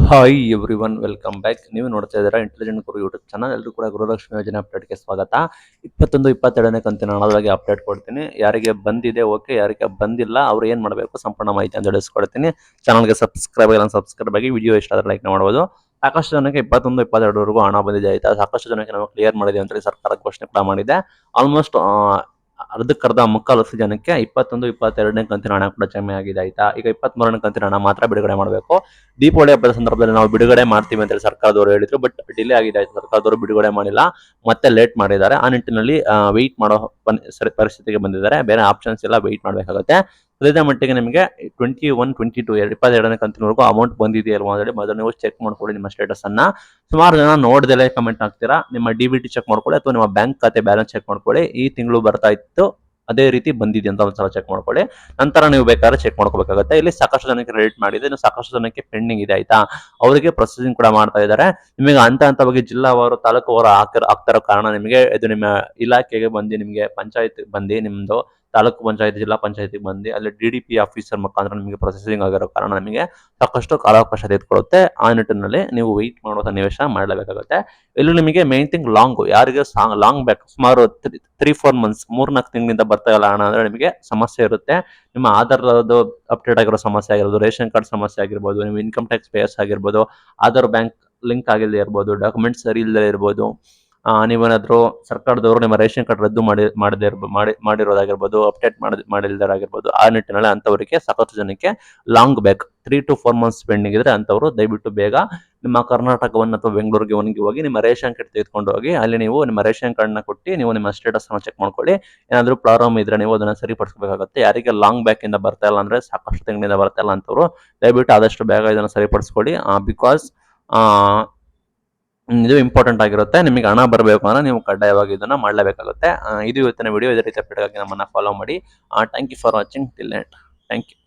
Hi everyone, welcome back. ನೀವು ನೋಡ್ತಾ ಇದ್ದೀರಾ ಇಂಟೆಲಿಜೆಂಟ್ ಗುರು ಯೂಟ್ಯೂಬ್ ಚಾನಲ್. ಎಲ್ಲರೂ ಕೂಡ ಗೃಹಲಕ್ಷ್ಮಿ ಯೋಜನೆ ಅಪ್ಡೇಟ್ಗೆ ಸ್ವಾಗತ. 22 ಕಂತಿನ ಹಣದ ಅಪ್ಡೇಟ್ ಕೊಡ್ತೀನಿ. ಯಾರಿಗೆ ಬಂದಿದೆ ಓಕೆ, ಯಾರಿಗೆ ಬಂದಿಲ್ಲ ಅವ್ರು ಏನು ಮಾಡಬೇಕು ಸಂಪೂರ್ಣ ಮಾಹಿತಿ ಅಂತ ತಿಳಿಸ್ಕೊಡ್ತೀನಿ. ಚಾನಲ್ಗೆ ಸಬ್ಸ್ಕ್ರೈಬ್ ಆಗಿ, ವಿಡಿಯೋ ಇಷ್ಟ ಆದರೆ ಲೈಕ್ ಮಾಡ್ಬೋದು. ಸಾಕಷ್ಟು ಜನಕ್ಕೆ 22 ಹಣ ಬಂದಿದೆ ಆಯ್ತಾ. ಸಾಕಷ್ಟು ಜನಕ್ಕೆ ನಾವು ಕ್ಲಿಯರ್ ಮಾಡಿದೆ ಅಂತೇಳಿ ಸರ್ಕಾರ ಘೋಷಣೆ ಕೂಡ ಮಾಡಿದೆ. ಆಲ್ಮೋಸ್ಟ್ ಅರ್ಧಕ್ಕರ್ಧ ಮುಕ್ಕಾಲು ಲಕ್ಷ ಜನಕ್ಕೆ 22 ಕಂತಿನ ಹಣ ಕೂಡ ಜಮೆ ಆಗಿದೆ ಆಯ್ತಾ. ಈಗ 23 ಕಂತಿನ ಹಣ ಮಾತ್ರ ಬಿಡುಗಡೆ ಮಾಡಬೇಕು. ದೀಪಾವಳಿ ಹಬ್ಬದ ಸಂದರ್ಭದಲ್ಲಿ ನಾವು ಬಿಡುಗಡೆ ಮಾಡ್ತೀವಿ ಅಂತ ಸರ್ಕಾರದವರು ಹೇಳಿದ್ರು, ಬಟ್ ಡಿಲೇ ಆಗಿದೆ ಆಯ್ತು. ಸರ್ಕಾರದವರು ಬಿಡುಗಡೆ ಮಾಡಿಲ್ಲ, ಮತ್ತೆ ಲೇಟ್ ಮಾಡಿದ್ದಾರೆ. ಆ ನಿಟ್ಟಿನಲ್ಲಿ ವೆಯ್ಟ್ ಮಾಡೋ ಪರಿಸ್ಥಿತಿಗೆ ಬಂದಿದ್ದಾರೆ. ಬೇರೆ ಆಪ್ಷನ್ಸ್ ಎಲ್ಲ ವೆಯ್ಟ್ ಮಾಡಬೇಕಾಗುತ್ತೆ. ಸದ್ಯದ ಮಟ್ಟಿಗೆ ನಿಮಗೆ 22 ಕಂತಿನವರೆಗೂ ಅಮೌಂಟ್ ಬಂದಿದೆ ಅಲ್ವಾ ಅಂತೇಳಿ ಮೊದಲು ನೀವು ಚೆಕ್ ಮಾಡ್ಕೊಳ್ಳಿ ನಿಮ್ಮ ಸ್ಟೇಟಸ್ ಅನ್ನ. ಸುಮಾರು ಜನ ನೋಡ್ದಲೇ ಕಮೆಂಟ್ ಹಾಕ್ತೀರಾ. ನಿಮ್ಮ ಡಿ.ಬಿ.ಟಿ ಚೆಕ್ ಮಾಡ್ಕೊಳ್ಳಿ ಅಥವಾ ನಿಮ್ಮ ಬ್ಯಾಂಕ್ ಖಾತೆ ಬ್ಯಾಲೆನ್ಸ್ ಚೆಕ್ ಮಾಡ್ಕೊಳ್ಳಿ. ಈ ತಿಂಗಳು ಬರ್ತಾ ಇತ್ತು, ಅದೇ ರೀತಿ ಬಂದಿದೆ ಅಂತ ಒಂದ್ಸಲ ಚೆಕ್ ಮಾಡ್ಕೊಳ್ಳಿ. ನಂತರ ನೀವು ಬೇಕಾದ್ರೆ ಚೆಕ್ ಮಾಡ್ಕೋಬೇಕಾಗುತ್ತೆ. ಇಲ್ಲಿ ಸಾಕಷ್ಟು ಜನಕ್ಕೆ ಕ್ರೆಡಿಟ್ ಮಾಡಿದೆ, ಇನ್ನು ಸಾಕಷ್ಟು ಜನಕ್ಕೆ ಪೆಂಡಿಂಗ್ ಇದೆ ಆಯ್ತಾ. ಅವರಿಗೆ ಪ್ರೊಸೆಸಿಂಗ್ ಕೂಡ ಮಾಡ್ತಾ ಇದ್ದಾರೆ. ನಿಮಗೆ ಹಂತವಾಗಿ ಜಿಲ್ಲಾವಾರು ತಾಲೂಕುವಾರು ಆಗ್ತಿರೋ ಕಾರಣ ನಿಮಗೆ ಇದು ನಿಮ್ಮ ಇಲಾಖೆಗೆ ಬಂದು, ನಿಮಗೆ ಪಂಚಾಯತ್ ಬಂದು, ನಿಮ್ದು ತಾಲೂಕು ಪಂಚಾಯತ್ ಜಿಲ್ಲಾ ಪಂಚಾಯತಿಗೆ ಬಂದು ಅಲ್ಲಿ DDP ಆಫೀಸರ್ ಮುಖಾಂತರ ನಿಮಗೆ ಪ್ರೊಸೆಸಿಂಗ್ ಆಗಿರೋ ಕಾರಣ ನಿಮಗೆ ಸಾಕಷ್ಟು ಕಾಲಾವಕಾಶ ತೆಗೆದುಕೊಳ್ಳುತ್ತೆ. ಆ ನಿಟ್ಟಿನಲ್ಲಿ ನೀವು ವೆಯ್ಟ್ ಮಾಡುವ ಸನ್ನಿವೇಶ ಮಾಡಲೇಬೇಕಾಗುತ್ತೆ. ಇಲ್ಲಿ ನಿಮಗೆ ಮೇನ್ ಥಿಂಗ್ ಲಾಂಗ್, ಯಾರಿಗೆ ಲಾಂಗ್ ಬ್ಯಾಕ್ ಸುಮಾರು 3-4 ಮಂತ್ಸ್ 3-4 ತಿಂಗಳಿಂದ ಬರ್ತಾ ಇಲ್ಲ ಹಣ ಅಂದ್ರೆ ನಿಮಗೆ ಸಮಸ್ಯೆ ಇರುತ್ತೆ. ನಿಮ್ಮ ಆಧಾರದ್ದು ಅಪ್ಡೇಟ್ ಆಗಿರೋ ಸಮಸ್ಯೆ ಆಗಿರ್ಬೋದು, ರೇಷನ್ ಕಾರ್ಡ್ ಸಮಸ್ಯೆ ಆಗಿರ್ಬೋದು, ನಿಮ್ಮ ಇನ್ಕಮ್ ಟ್ಯಾಕ್ಸ್ ಪೇಯರ್ಸ್ ಆಗಿರ್ಬೋದು, ಆಧಾರ್ ಬ್ಯಾಂಕ್ ಲಿಂಕ್ ಆಗಿಲ್ಲದೆ ಇರ್ಬೋದು, ಡಾಕ್ಯುಮೆಂಟ್ಸ್ ಸರಿ ಇಲ್ಲದೆ ಇರ್ಬೋದು, ನೀವೇನಾದರೂ ಸರ್ಕಾರದವರು ನಿಮ್ಮ ರೇಷನ್ ಕಾರ್ಡ್ ರದ್ದು ಮಾಡಿರೋದಾಗಿರ್ಬೋದು, ಅಪ್ಡೇಟ್ ಮಾಡಿಲ್ದಾಗಿರ್ಬೋದು, ಆ ನಿಟ್ಟಿನಲ್ಲಿ ಅಂಥವರಿಗೆ ಸಾಕಷ್ಟು ಜನಕ್ಕೆ ಲಾಂಗ್ ಬ್ಯಾಕ್ 3-4 ಮಂತ್ಸ್ ಪೆಂಡಿಂಗ್ ಇದ್ರೆ ಅಂಥವರು ದಯವಿಟ್ಟು ಬೇಗ ನಿಮ್ಮ ಕರ್ನಾಟಕವನ್ನು ಅಥವಾ ಬೆಂಗಳೂರಿಗೆ ಹೋಗಿ ನಿಮ್ಮ ರೇಷನ್ ಕಾರ್ಡ್ ತೆಗೆದುಕೊಂಡು ಹೋಗಿ ಅಲ್ಲಿ ನೀವು ನಿಮ್ಮ ರೇಷನ್ ಕಾರ್ಡ್ನ ಕೊಟ್ಟು ನೀವು ನಿಮ್ಮ ಸ್ಟೇಟಸ್ ಅನ್ನು ಚೆಕ್ ಮಾಡ್ಕೊಳ್ಳಿ. ಏನಾದರೂ ಪ್ರಾಬ್ಲಮ್ ಇದ್ರೆ ನೀವು ಅದನ್ನು ಸರಿಪಡಿಸಬೇಕಾಗುತ್ತೆ. ಯಾರಿಗೆ ಲಾಂಗ್ ಬ್ಯಾಕ್ ಇಂದ ಬರ್ತಾ ಇಲ್ಲ ಅಂದ್ರೆ, ಸಾಕಷ್ಟು ತಿಂಗಳಿಂದ ಬರ್ತಾ ಇಲ್ಲ ಅಂತವರು ದಯವಿಟ್ಟು ಆದಷ್ಟು ಬೇಗ ಇದನ್ನು ಸರಿಪಡಿಸ್ಕೊಳ್ಳಿ. ಬಿಕಾಸ್ ಇದು ಇಂಪಾರ್ಟೆಂಟ್ ಆಗಿರುತ್ತೆ. ನಿಮಗೆ ಹಣ ಬರಬೇಕು ಅಂದ್ರೆ ನೀವು ಕಡ್ಡಾಯವಾಗಿ ಇದನ್ನ ಮಾಡಲೇಬೇಕಾಗುತ್ತೆ. ಇದು ಇವತ್ತಿನ ವಿಡಿಯೋ. ಇದೇ ರೀತಿ ಅಪ್ಡೇಟ್ ಆಗಿ ನಮ್ಮನ್ನ ಫಾಲೋ ಮಾಡಿ. Thank you for watching till end. Thank you.